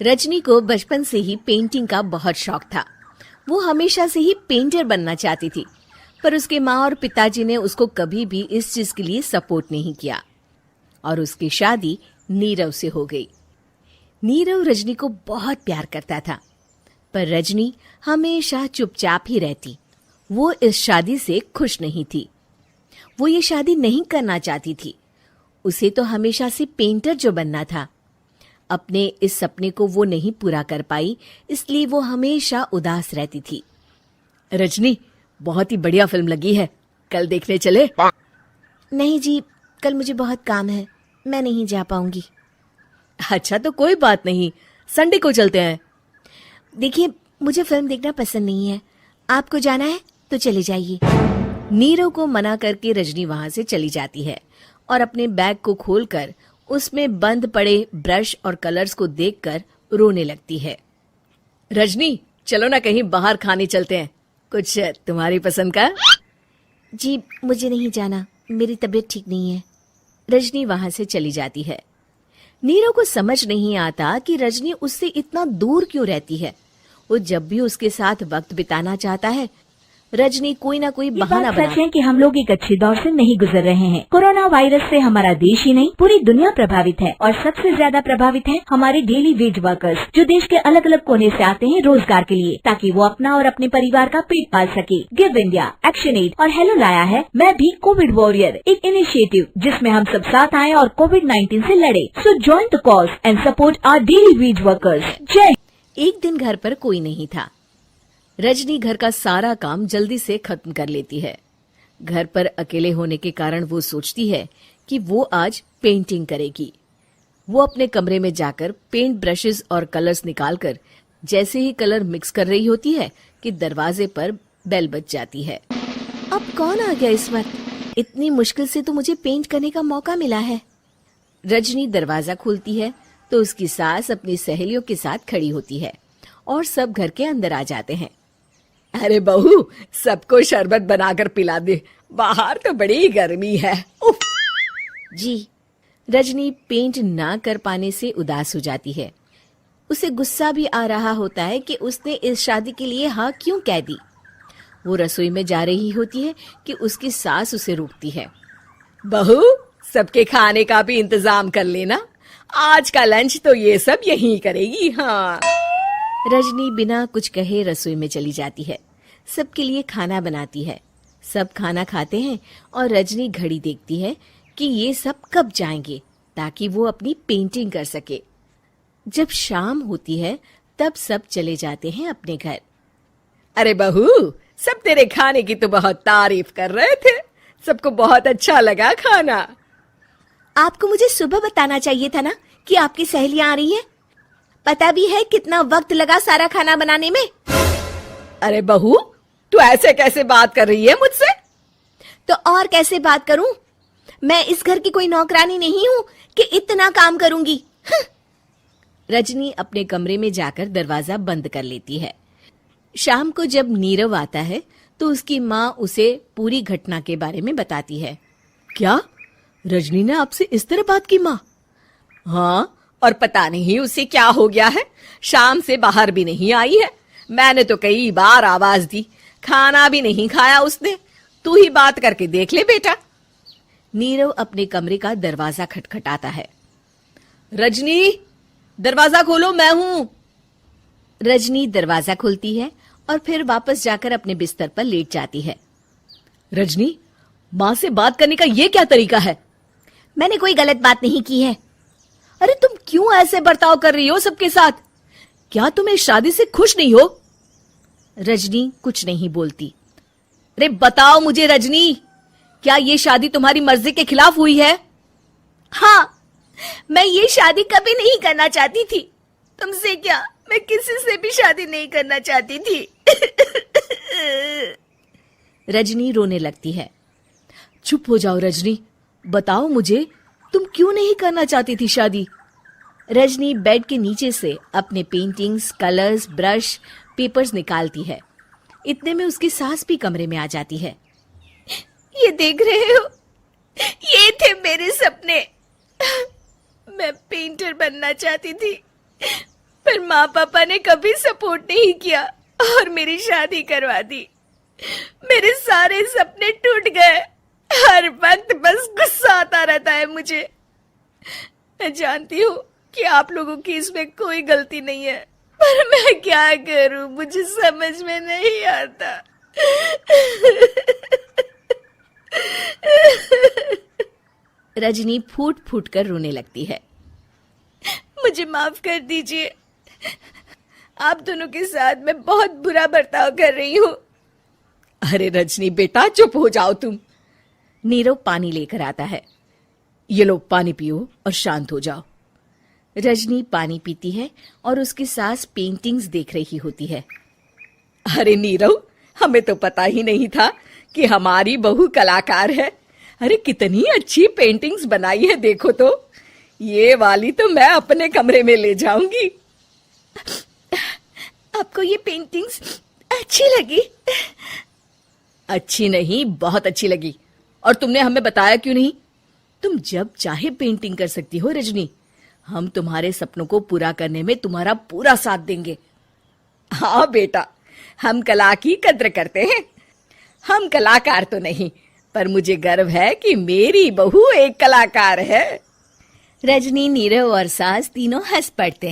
रजनी को बचपन से ही पेंटिंग का बहुत शौक था। वो हमेशा से ही पेंटर बनना चाहती थी, पर उसके माँ और पिताजी ने उसको कभी भी इस चीज के लिए सपोर्ट नहीं किया और उसकी शादी नीरव से हो गई। नीरव रजनी को बहुत प्यार करता था, पर रजनी हमेशा चुपचाप ही रहती। वो इस शादी से खुश नहीं थी। वो ये शादी नहीं करना चाहती थी। उसे तो हमेशा से पेंटर जो बनना था। अपने इस सपने को वो नहीं पूरा कर पाई, इसलिए वो हमेशा उदास रहती थी। रजनी, बहुत ही बढ़िया फिल्म लगी है, कल देखने चले? नहीं जी, कल मुझे बहुत काम है, मैं नहीं जा पाऊंगी। अच्छा तो कोई बात नहीं, संडे को चलते हैं। देखिए, मुझे फिल्म देखना पसंद नहीं है। आपको जाना है तो चले जाइए। नीरव को मना करके रजनी वहां से चली जाती है और अपने बैग को खोलकर उसमें बंद पड़े ब्रश और कलर्स को देखकर रोने लगती है। रजनी, चलो ना कहीं बाहर खाने चलते हैं, कुछ तुम्हारी पसंद का। जी, मुझे नहीं जाना, मेरी तबीयत ठीक नहीं है। रजनी वहां से चली जाती है। नीरव को समझ नहीं आता कि रजनी उससे इतना दूर क्यों रहती है। वो जब भी उसके साथ वक्त बिताना चाहता है, रजनी कोई ना कोई बहाना बना। सच है कि हम लोग एक अच्छे दौर से नहीं गुजर रहे हैं। कोरोना वायरस से हमारा देश ही नहीं, पूरी दुनिया प्रभावित है और सबसे ज्यादा प्रभावित है हमारे डेली वेज वर्कर्स, जो देश के अलग अलग कोने से आते हैं रोजगार के लिए, ताकि वो अपना और अपने परिवार का पेट पाल सके। गिव इंडिया, एक्शन एड और हेलो लाया है मैं भी कोविड वॉरियर, एक इनिशिएटिव जिसमें हम सब साथ आए और कोविड-19 से लड़े। So join the cause and support our daily wage workers. जय। एक दिन घर पर कोई नहीं था। रजनी घर का सारा काम जल्दी से खत्म कर लेती है। घर पर अकेले होने के कारण वो सोचती है कि वो आज पेंटिंग करेगी। वो अपने कमरे में जाकर पेंट ब्रशेस और कलर्स निकालकर जैसे ही कलर मिक्स कर रही होती है कि दरवाजे पर बेल बज जाती है। अब कौन आ गया इस वक्त? इतनी मुश्किल से तो मुझे पेंट करने का मौका मिला है। रजनी दरवाजा खोलती है तो उसकी सास अपनी सहेलियों के साथ खड़ी होती है और सब घर के अंदर आ जाते हैं। अरे बहू, सबको शरबत बनाकर पिला दे, बाहर तो बड़ी गर्मी है। उफ। जी। रजनी पेंट ना कर पाने से उदास हो जाती है। उसे गुस्सा भी आ रहा होता है कि उसने इस शादी के लिए हाँ क्यों कह दी। वो रसोई में जा रही होती है कि उसकी सास उसे रोकती है। बहू, सबके खाने का भी इंतजाम कर लेना, आज का लंच तो ये सब यही करेगी। हाँ। रजनी बिना कुछ कहे रसोई में चली जाती है। सबके लिए खाना बनाती है। सब खाना खाते हैं और रजनी घड़ी देखती है कि ये सब कब जाएंगे ताकि वो अपनी पेंटिंग कर सके। जब शाम होती है तब सब चले जाते हैं अपने घर। अरे बहू, सब तेरे खाने की तो बहुत तारीफ कर रहे थे, सबको बहुत अच्छा लगा खाना। आपको मुझे सुबह बताना चाहिए था ना कि आपकी सहेलियां आ रही है। पता भी है कितना वक्त लगा सारा खाना बनाने में। अरे बहू, तू ऐसे कैसे बात कर रही है मुझसे? तो और कैसे बात करूं? मैं इस घर की कोई नौकरानी नहीं हूं कि इतना काम करूंगी। रजनी अपने कमरे में जाकर दरवाजा बंद कर लेती है। शाम को जब नीरव आता है तो उसकी माँ उसे पूरी घटना के बारे में बताती है। क्या रजनी ने आपसे इस तरह बात की माँ? हाँ, और पता नहीं उसे क्या हो गया है, शाम से बाहर भी नहीं आई है। मैंने तो कई बार आवाज दी, खाना भी नहीं खाया उसने। तू ही बात करके देख ले बेटा। नीरव अपने कमरे का दरवाजा खटखटाता है। रजनी, दरवाजा खोलो, मैं हूं। रजनी दरवाजा खोलती है और फिर वापस जाकर अपने बिस्तर पर लेट जाती है। रजनी, माँ से बात करने का ये क्या तरीका है? मैंने कोई गलत बात नहीं की है। अरे तुम क्यों ऐसे बर्ताव कर रही हो सबके साथ? क्या तुम इस शादी से खुश नहीं हो? रजनी कुछ नहीं बोलती। अरे बताओ मुझे रजनी, क्या ये शादी तुम्हारी मर्जी के खिलाफ हुई है? हाँ, मैं ये शादी कभी नहीं करना चाहती थी। तुमसे क्या, मैं किसी से भी शादी नहीं करना चाहती थी। रजनी रोने लगती है। चुप हो जाओ रजनी, बताओ मुझे, तुम क्यों नहीं करना चाहती थी शादी? रजनी बेड के नीचे से अपने पेंटिंग्स, कलर्स, ब्रश, पेपर्स निकालती है। इतने में उसकी सास भी कमरे में आ जाती है। ये देख रहे हो, ये थे मेरे सपने। मैं पेंटर बनना चाहती थी, पर माँ पापा ने कभी सपोर्ट नहीं किया और मेरी शादी करवा दी। मेरे सारे सपने टूट गए। हर वक्त बस गुस्सा आता रहता है मुझे। मैं जानती हूँ कि आप लोगों की इसमें कोई गलती नहीं है, पर मैं क्या करूँ, मुझे समझ में नहीं आता। रजनी फूट फूट कर रोने लगती है। मुझे माफ कर दीजिए। आप दोनों के साथ मैं बहुत बुरा बर्ताव कर रही हूँ। अरे रजनी बेटा, चुप हो जाओ तुम। नीरव पानी लेकर आता है। ये लो पानी पियो और शांत हो जाओ। रजनी पानी पीती है और उसकी सास पेंटिंग्स देख रही होती है। अरे नीरव, हमें तो पता ही नहीं था कि हमारी बहू कलाकार है। अरे कितनी अच्छी पेंटिंग्स बनाई है, देखो तो। ये वाली तो मैं अपने कमरे में ले जाऊंगी। आपको ये पेंटिंग्स अच्छी लगी? अच्छी नहीं, बहुत अच्छी लगी। और तुमने हमें बताया क्यों नहीं? तुम जब चाहे पेंटिंग कर सकती हो रजनी। हम तुम्हारे सपनों को पूरा करने में तुम्हारा पूरा साथ देंगे। हाँ बेटा, हम कला की कद्र करते हैं। हम कलाकार तो नहीं, पर मुझे गर्व है कि मेरी बहू एक कलाकार है। रजनी, नीरव और सास तीनों हंस पड़ते हैं।